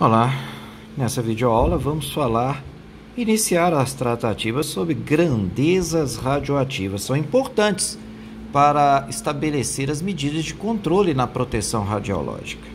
Olá, nessa videoaula vamos iniciar as tratativas sobre grandezas radioativas. São importantes para estabelecer as medidas de controle na proteção radiológica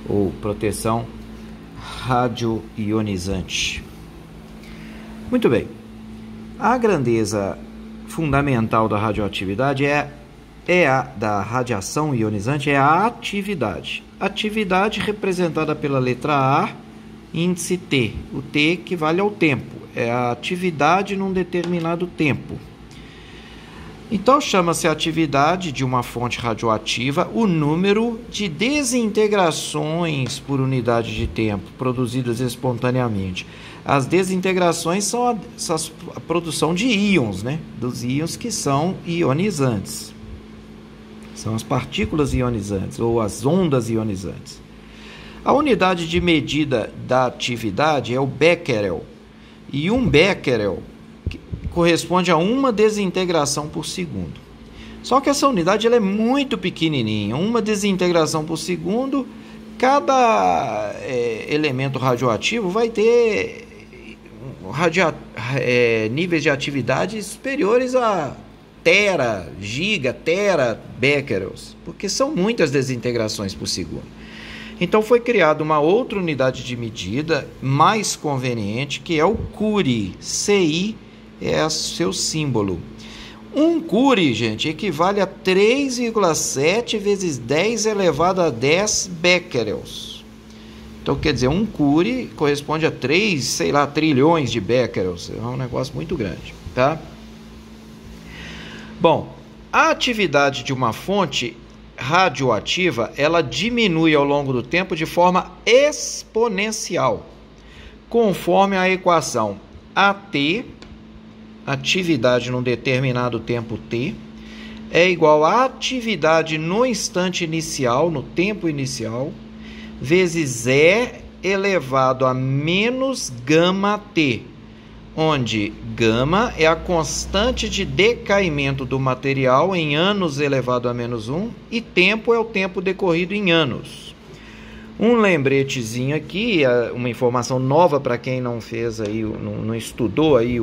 ou proteção radioionizante. Muito bem, a grandeza fundamental da radioatividade da radiação ionizante é a atividade. Atividade representada pela letra A, índice T. O T equivale ao tempo. É a atividade num determinado tempo. Então, chama-se atividade de uma fonte radioativa o número de desintegrações por unidade de tempo produzidas espontaneamente. As desintegrações são a produção de íons, né? Dos íons que são ionizantes. São as partículas ionizantes ou as ondas ionizantes. A unidade de medida da atividade é o becquerel. E um becquerel corresponde a uma desintegração por segundo. Só que essa unidade ela é muito pequenininha. Uma desintegração por segundo, cada elemento radioativo vai ter níveis de atividade superiores a tera, giga, tera becquerels, porque são muitas desintegrações por segundo. Então foi criada uma outra unidade de medida mais conveniente, que é o Curie. CI é seu símbolo. Um Curie, gente, equivale a 3,7 vezes 10 elevado a 10 becquerels. Então, quer dizer, um Curie corresponde a 3, trilhões de becquerels. É um negócio muito grande, tá? Bom, a atividade de uma fonte radioativa, ela diminui ao longo do tempo de forma exponencial, conforme a equação AT, atividade num determinado tempo T, é igual a atividade no instante inicial, no tempo inicial, vezes E elevado a menos gama T, onde gama é a constante de decaimento do material em anos elevado a menos 1 e tempo é o tempo decorrido em anos. Um lembretezinho aqui, uma informação nova para quem não fez aí, não estudou aí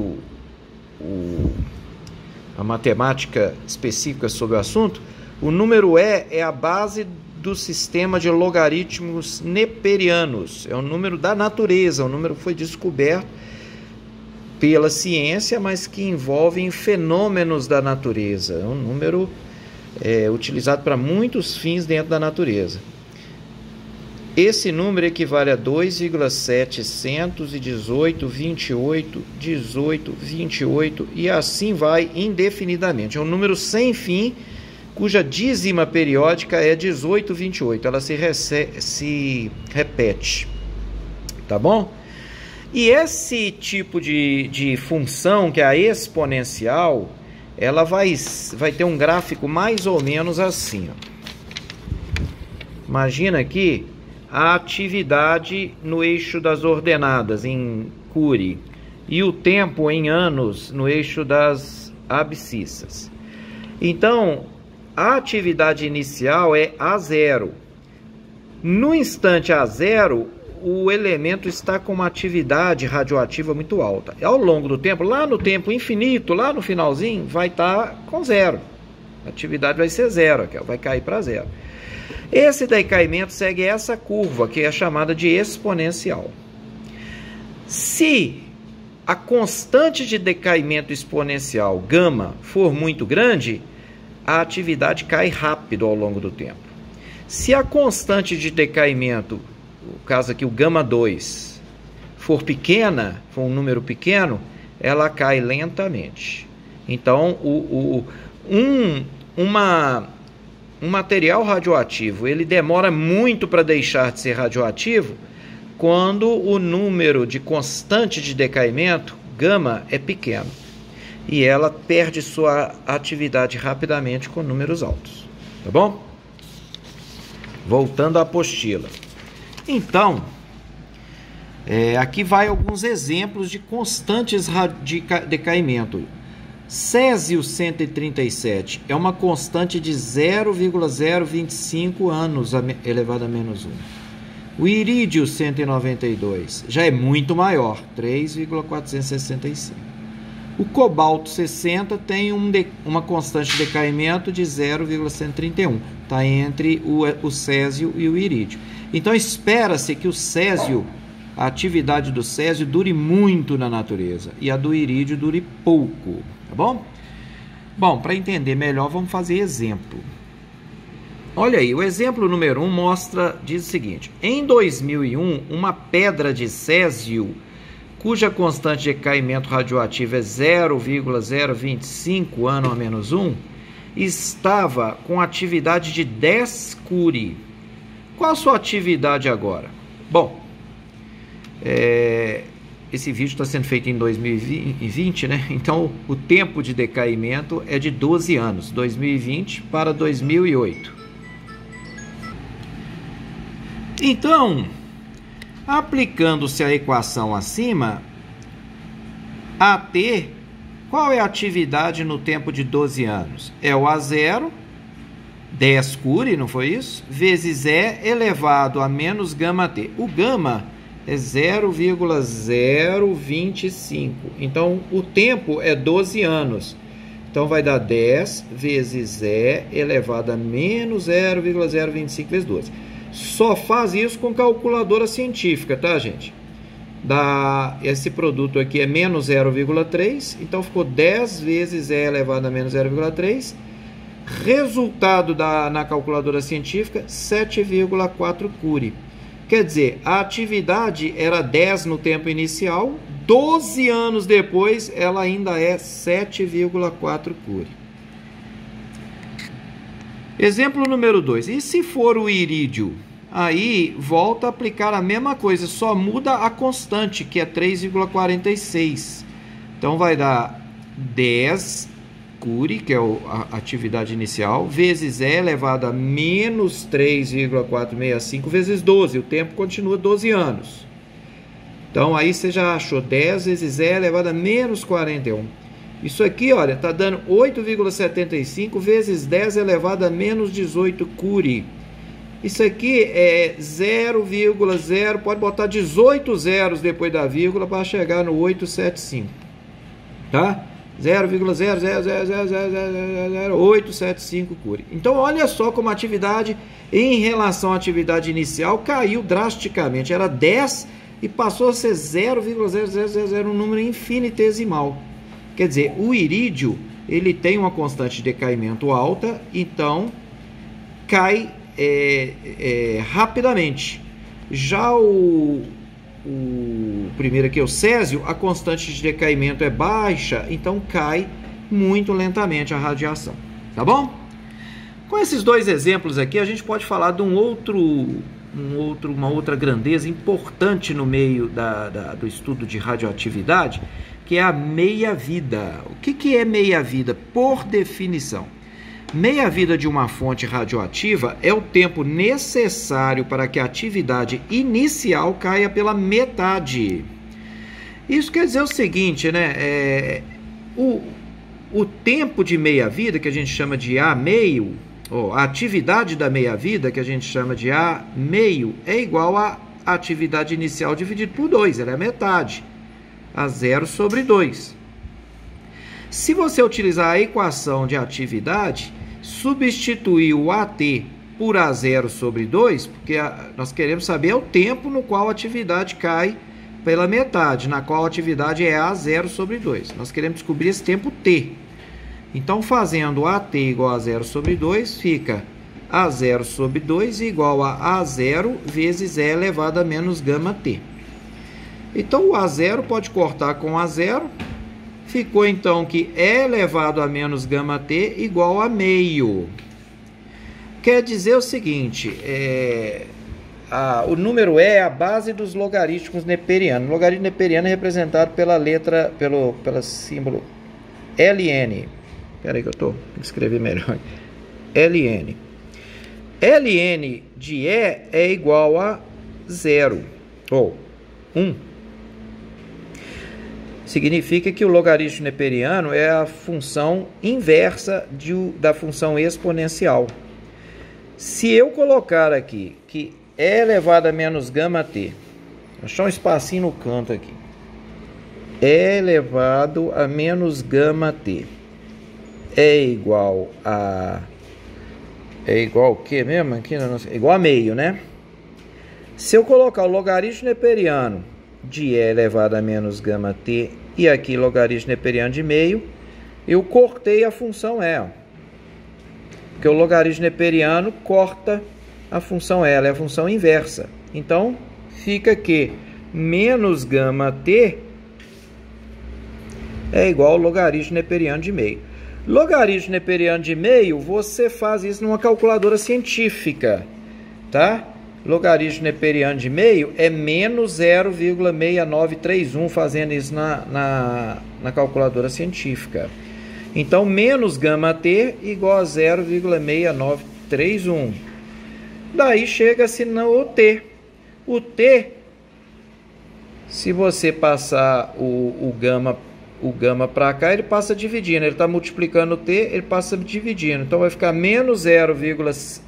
a matemática específica sobre o assunto. O número E é a base do sistema de logaritmos neperianos. É um número da natureza, um número que foi descoberto pela ciência, mas que envolve fenômenos da natureza. É um número utilizado para muitos fins dentro da natureza. Esse número equivale a 2,718, 28, 18, 28 e assim vai indefinidamente. É um número sem fim, cuja dízima periódica é 1828. Ela se repete. Tá bom? E esse tipo de função, que é a exponencial, ela vai ter um gráfico mais ou menos assim. Ó. Imagina aqui a atividade no eixo das ordenadas, em Curie, e o tempo em anos no eixo das abscissas. Então, a atividade inicial é A0. No instante A0, o elemento está com uma atividade radioativa muito alta. Ao longo do tempo, lá no tempo infinito, lá no finalzinho, vai estar com zero. A atividade vai ser zero, vai cair para zero. Esse decaimento segue essa curva, que é chamada de exponencial. Se a constante de decaimento exponencial, gama, for muito grande, a atividade cai rápido ao longo do tempo. Se a constante de decaimento, no caso aqui o gama 2, for pequena, for um número pequeno, ela cai lentamente. Então, um material radioativo, ele demora muito para deixar de ser radioativo quando o número de constante de decaimento, gama, é pequeno. E ela perde sua atividade rapidamente com números altos. Tá bom? Voltando à apostila. Então, aqui vai alguns exemplos de constantes de decaimento. Césio 137 é uma constante de 0,025 anos elevado a menos 1. O irídio 192 já é muito maior, 3,465. O cobalto 60 tem uma constante de decaimento de 0,131. Está entre o césio e o irídio. Então espera-se que o césio, a atividade do césio dure muito na natureza e a do irídio dure pouco, tá bom? Bom, para entender melhor, vamos fazer exemplo. Olha aí, o exemplo número 1 diz o seguinte: em 2001, uma pedra de césio, cuja constante de decaimento radioativo é 0,025 ano a menos 1, estava com atividade de 10 Curie. Qual a sua atividade agora? Bom, esse vídeo está sendo feito em 2020, né? Então, o tempo de decaimento é de 12 anos, 2020 para 2008. Então, aplicando-se a equação acima, AT, qual é a atividade no tempo de 12 anos? É o A0, 10 Curie, não foi isso? Vezes E elevado a menos gama T. O gama é 0,025. Então, o tempo é 12 anos. Então, vai dar 10 vezes E elevado a menos 0,025 vezes 12. Só faz isso com calculadora científica, tá, gente? Esse produto aqui é menos 0,3, então ficou 10 vezes E elevado a menos 0,3. Resultado na calculadora científica, 7,4 Curie. Quer dizer, a atividade era 10 no tempo inicial, 12 anos depois ela ainda é 7,4 Curie. Exemplo número 2. E se for o irídio? Aí volta a aplicar a mesma coisa, só muda a constante, que é 3,46. Então vai dar 10 Curie, que é a atividade inicial, vezes E elevado a menos 3,465 vezes 12. O tempo continua 12 anos. Então aí você já achou 10 vezes E elevado a menos 41. Isso aqui, olha, está dando 8,75 vezes 10 elevado a menos 18 Curie. Isso aqui é 0,0, pode botar 18 zeros depois da vírgula para chegar no 875. Tá? 0,0000875 Curie. Então, olha só como a atividade, em relação à atividade inicial, caiu drasticamente. Era 10 e passou a ser 0,0000, um número infinitesimal. Quer dizer, o irídio, ele tem uma constante de decaimento alta, então cai rapidamente. Já o primeiro aqui, o césio, a constante de decaimento é baixa, então cai muito lentamente a radiação. Tá bom? Com esses dois exemplos aqui, a gente pode falar de uma outra grandeza importante no meio do estudo de radioatividade, que é a meia-vida. O que é meia-vida? Por definição, meia-vida de uma fonte radioativa é o tempo necessário para que a atividade inicial caia pela metade. Isso quer dizer o seguinte, né? O tempo de meia-vida, que a gente chama de A meio, ou a atividade da meia-vida, que a gente chama de A meio, é igual à atividade inicial dividido por 2, ela é a metade. A 0 sobre 2. Se você utilizar a equação de atividade, substituir o AT por A0 sobre 2, porque nós queremos saber o tempo no qual a atividade cai pela metade, na qual a atividade é A0 sobre 2. Nós queremos descobrir esse tempo T. Então, fazendo AT igual a 0 sobre 2, fica A0 sobre 2 igual a A0 vezes E elevado a menos gama T. Então, o A0 pode cortar com A0. Ficou, então, que E elevado a menos gama T igual a meio. Quer dizer o seguinte, o número E é a base dos logaritmos neperianos. O logaritmo neperiano é representado pela letra, pelo símbolo LN. Espera aí que eu tenho que escrever melhor. LN. LN de E é igual a 0, ou 1. Significa que o logaritmo neperiano é a função inversa da função exponencial. Se eu colocar aqui que E elevado a menos gama T. Vou achar um espacinho no canto aqui. E elevado a menos gama T é igual a... É igual o que mesmo? Aqui não, é igual a meio, né? Se eu colocar o logaritmo neperiano de E elevado a menos gama T e aqui logaritmo neperiano de meio, eu cortei a função E. Ó. Porque o logaritmo neperiano corta a função E, ela é a função inversa. Então, fica que menos gama T é igual ao logaritmo neperiano de meio. Logaritmo neperiano de meio, você faz isso numa calculadora científica, tá? Logaritmo neperiano de meio é menos 0,6931, fazendo isso na calculadora científica. Então, menos gama T igual a 0,6931. Daí chega-se no T. O T, se você passar o gama para cá, ele passa dividindo. Ele está multiplicando o T, ele passa dividindo. Então, vai ficar menos 0,6...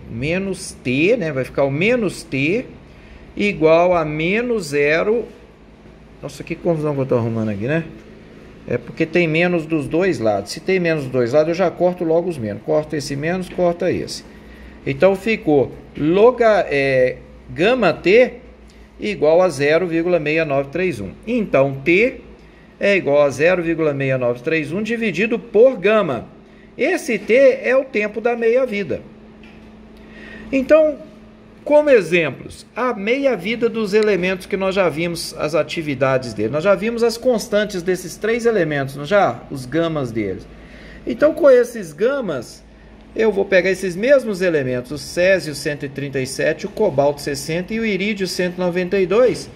menos T, né? Vai ficar o menos T igual a menos 0... Nossa, que confusão que eu estou arrumando aqui, né? É porque tem menos dos dois lados. Se tem menos dos dois lados, eu já corto logo os menos. Corta esse menos, corta esse. Então, ficou gama T igual a 0,6931. Então, T é igual a 0,6931 dividido por gama. Esse T é o tempo da meia-vida. Então, como exemplos, a meia-vida dos elementos que nós já vimos as atividades dele. Nós já vimos as constantes desses três elementos, não já? Os gamas deles. Então, com esses gamas, eu vou pegar esses mesmos elementos, o césio 137, o cobalto 60 e o irídio 192,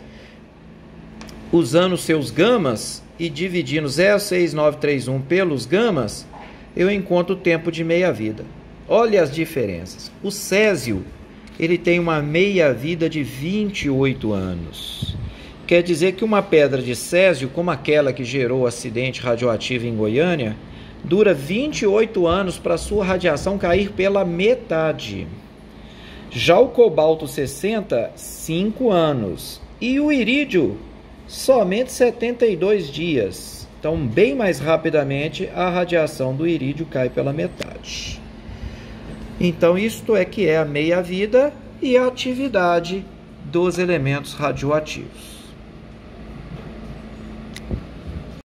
usando seus gamas e dividindo 0,6931 pelos gamas, eu encontro o tempo de meia-vida. Olha as diferenças. O césio, ele tem uma meia-vida de 28 anos. Quer dizer que uma pedra de césio, como aquela que gerou o acidente radioativo em Goiânia, dura 28 anos para sua radiação cair pela metade. Já o cobalto 60, 5 anos. E o irídio, somente 72 dias. Então, bem mais rapidamente, a radiação do irídio cai pela metade. Então, isto é que é a meia-vida e a atividade dos elementos radioativos.